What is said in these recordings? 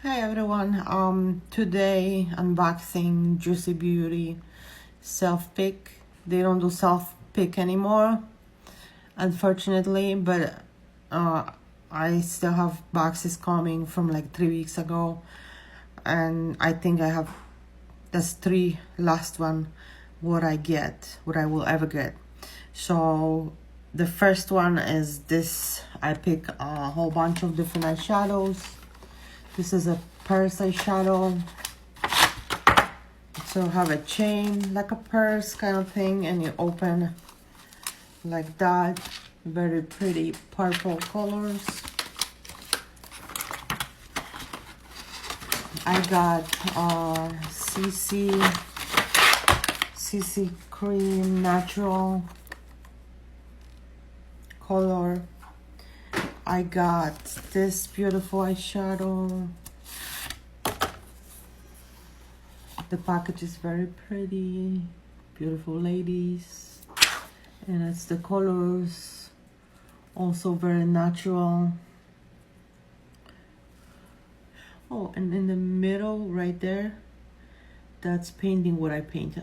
Hi everyone, today unboxing Juicy Beauty self pick. They don't do self pick anymore, unfortunately, but I still have boxes coming from like 3 weeks ago, and I think I have that's three last one what I will ever get. So the first one is this. I pick a whole bunch of different eyeshadows. This is a purse eyeshadow. So have a chain, like a purse kind of thing, and you open like that. Very pretty purple colors. I got CC Cream Natural color. I got this beautiful eyeshadow. The package is very pretty, beautiful ladies, and it's the colors also very natural. Oh, and in the middle right there, that's painting what I paint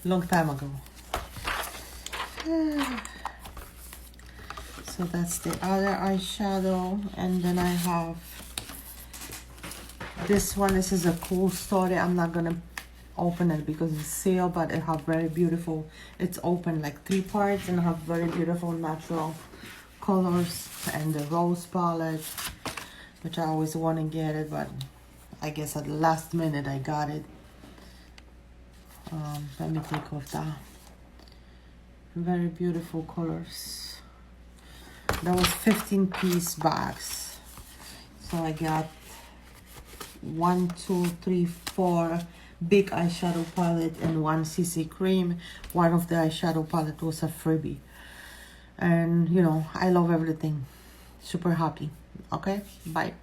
long time ago. So that's the other eyeshadow, and then I have this one. This is a cool story. I'm not gonna open it because it's sealed, but it have very beautiful, it's open like 3 parts and have very beautiful natural colors. And the rose palette, which I always want to get it, but I guess at the last minute I got it. Let me take off that. Very beautiful colors. That was 15-piece box, so I got 1, 2, 3, 4 big eyeshadow palette and 1 CC cream. One of the eyeshadow palette was a freebie, and you know I love everything. Super happy. Okay, bye.